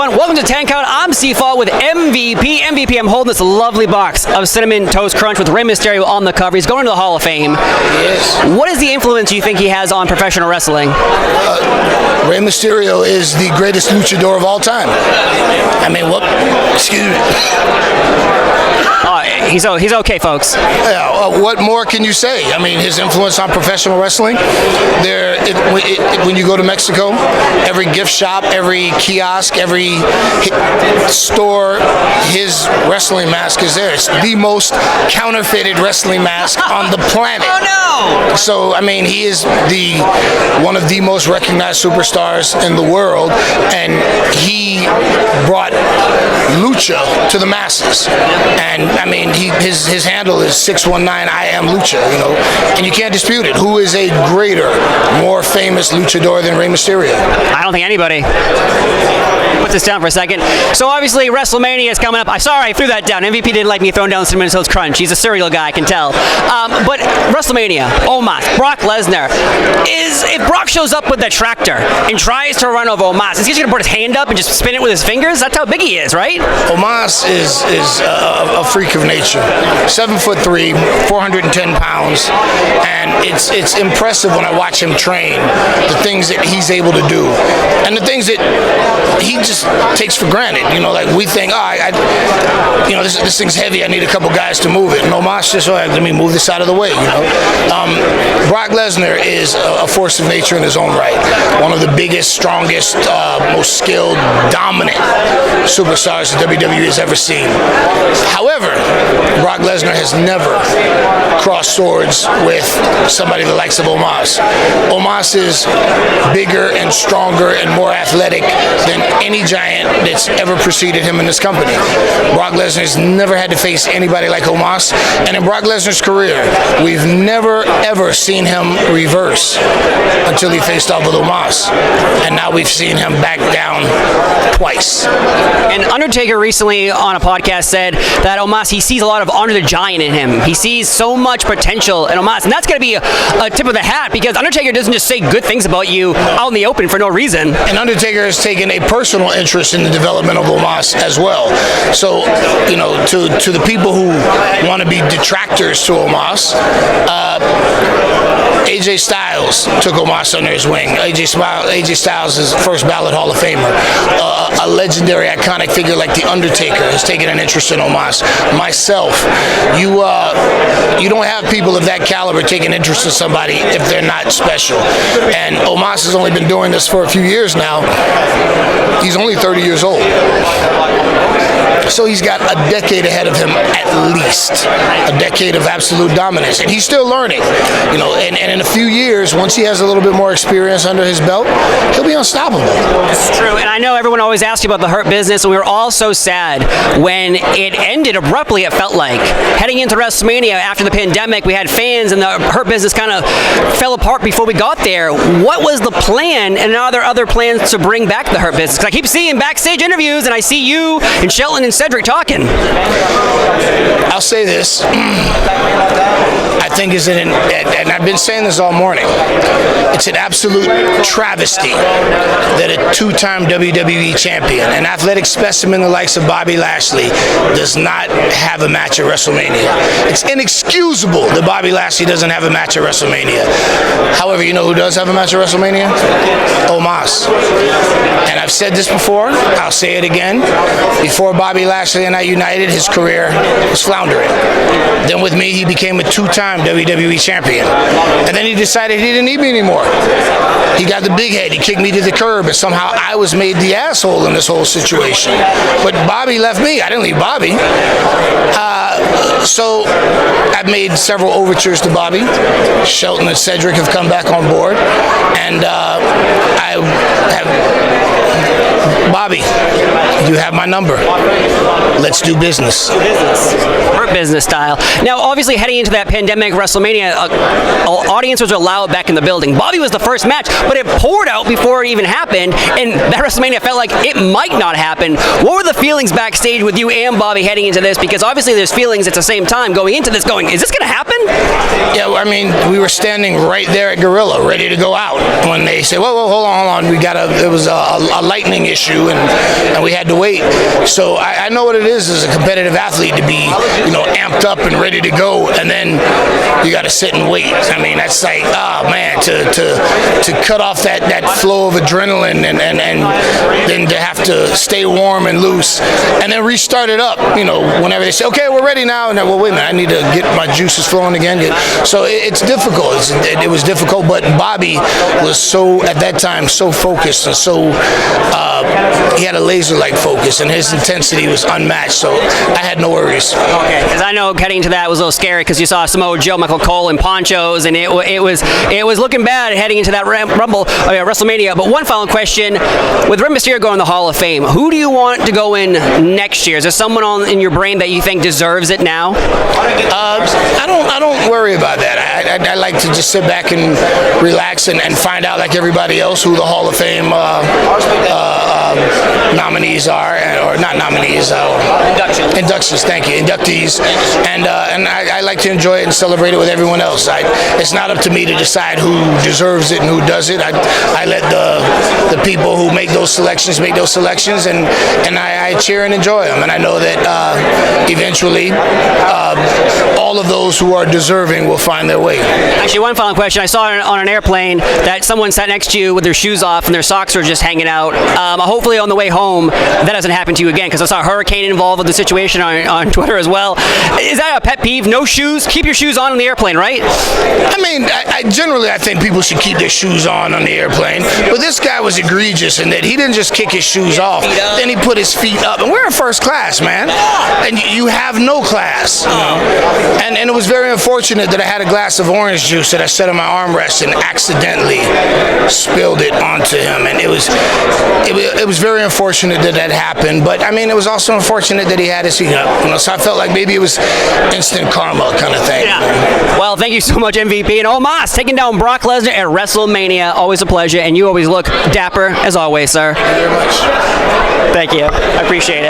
everyone. Welcome to 10 Count. I'm C-Fall with MVP. MVP, I'm holding this lovely box of Cinnamon Toast Crunch with Rey Mysterio on the cover. He's going to the Hall of Fame. Yes. What is the influence you think he has on professional wrestling? Rey Mysterio is the greatest luchador of all time. I mean, what? Excuse me. He's okay, folks. Yeah, what more can you say? I mean, his influence on professional wrestling. When you go to Mexico, every gift shop, every kiosk, every store, his wrestling mask is there. It's the most counterfeited wrestling mask on the planet. Oh no! So, I mean, he is one of the most recognized superstars in the world, and he brought lucha to the masses. And I mean, his handle is 619 I am lucha, and you can't dispute it. Who is a greater, more famous luchador than Rey Mysterio? I don't think anybody. Put this down for a second. So obviously WrestleMania is coming up. I threw that down. MVP didn't like me throwing down Cinnamon Toast Crunch. He's a cereal guy, I can tell. But WrestleMania, Omos, Brock Lesnar. If Brock shows up with the tractor and tries to run over Omos, is he just going to put his hand up and just spin it with his fingers? That's how big he is, right? Omos is a freak of nature. 7'3", 410 pounds, and it's impressive when I watch him train, the things that he's able to do, and the things that he just takes for granted. Like we think, this thing's heavy, I need a couple guys to move it. And Omos just, let me move this out of the way. Brock Lesnar is a force of nature in his own right. One of the biggest, strongest, most skilled, dominant superstars that WWE has ever seen. However, Brock Lesnar has never crossed swords with somebody the likes of Omos. Omos is bigger and stronger and more athletic than any giant that's ever preceded him in this company. Brock Lesnar has never had to face anybody like Omos, and in Brock Lesnar's career, we've never ever seen him reverse until he faced off with Omos, and now we've seen him back down twice. And Undertaker recently on a podcast said that Omos, he sees a lot of Andre the Giant in him. He sees so much potential in Omos, and that's going to be a tip of the hat, because Undertaker doesn't just say good things about you out in the open for no reason. And Undertaker has taken a personal interest in the development of Omos as well. So, to the people who want to be detractors to Omos, AJ Styles took Omos under his wing. AJ Styles is first ballot Hall of Famer. A legendary, iconic figure like The Undertaker has taken an interest in Omos. Myself, you don't have people of that caliber taking interest in somebody if they're not special. And Omos has only been doing this for a few years now. He's only 30 years old. So he's got a decade ahead of him at least. A decade of absolute dominance. And he's still learning. And in a few years, once he has a little bit more experience under his belt, he'll be unstoppable. It's true. And I know everyone always asks you about the Hurt Business, and we were all so sad when it ended abruptly, it felt like. Heading into WrestleMania after the pandemic, we had fans, and the Hurt Business kind of fell apart before we got there. What was the plan, and are there other plans to bring back the Hurt Business? Because I keep seeing backstage interviews, and I see you and Shelton and Cedric talking. I'll say this. I think and I've been saying this all morning, it's an absolute travesty that a two-time WWE champion, an athletic specimen the likes of Bobby Lashley, does not have a match at WrestleMania. It's inexcusable that Bobby Lashley doesn't have a match at WrestleMania. However, you know who does have a match at WrestleMania? Omos. And I've said this before, I'll say it again. Before Bobby Lashley and I united, his career was floundering. Then with me, he became a two-time WWE champion. And then he decided he didn't need me anymore. He got the big head, he kicked me to the curb, and somehow I was made the asshole in this whole situation. But Bobby left me, I didn't leave Bobby. So I've made several overtures to Bobby. Shelton and Cedric have come back on board, and I have... Bobby, you have my number. Let's do business. Hurt Business style. Now, obviously, heading into that pandemic WrestleMania, audiences were allowed back in the building. Bobby was the first match, but it poured out before it even happened, and that WrestleMania felt like it might not happen. What were the feelings backstage with you and Bobby heading into this? Because obviously there's feelings at the same time going into this going, is this going to happen? Yeah, I mean, we were standing right there at Gorilla, ready to go out when they said, "Whoa, hold on, It was a lightning issue, and we had to wait." So I know what it is as a competitive athlete to be, amped up and ready to go, and then you got to sit and wait. I mean, that's like, man, to cut off that flow of adrenaline and then to have to stay warm and loose, and then restart it up. Whenever they say, "Okay, we're ready now," and then, well, wait a minute, I need to get my juices flowing again. So it's difficult. It was difficult, but Bobby was at that time so focused and so he had a laser-like focus, and his intensity was unmatched. So I had no worries. Okay, because I know getting to that was a little scary because you saw Samoa Joe, Michael Cole in ponchos, and it was looking bad heading into that WrestleMania. But one final question: with Rey Mysterio going to the Hall of Fame, who do you want to go in next year? Is there someone in your brain that you think deserves it now? I don't worry about that. I like to just sit back and relax and find out, like everybody else, who the Hall of Fame nominees are, or not nominees, inductions. Thank you, inductees, and I like to enjoy it and celebrate it with everyone else. It's not up to me to decide who deserves it and who does it. I let the people who make those selections, and I cheer and enjoy them, and I know that eventually all of those who are deserving will find their way. Actually, one final question. I saw on an airplane that someone sat next to you with their shoes off and their socks were just hanging out. Hopefully on the way home, that doesn't happen to you again, because I saw a hurricane involved with the situation on Twitter as well. Is that a pet peeve? No shoes? Keep your shoes on the airplane, right? I mean, I think people should keep their shoes on the airplane, but this guy was egregious in that he didn't just kick his shoes off, then he put his feet up. And we're in first class, man. And you have no class. And it was very unfortunate that I had a glass of orange juice that I set on my armrest and accidentally spilled it onto him. And it was very unfortunate that happened. But I mean, it was also unfortunate that he had his feet up. So I felt like maybe it was instant karma kind of thing. Yeah. Well, thank you so much, MVP. And Omos taking down Brock Lesnar at WrestleMania. Always a pleasure. And you always look dapper, as always, sir. Thank you very much. Thank you. I appreciate it.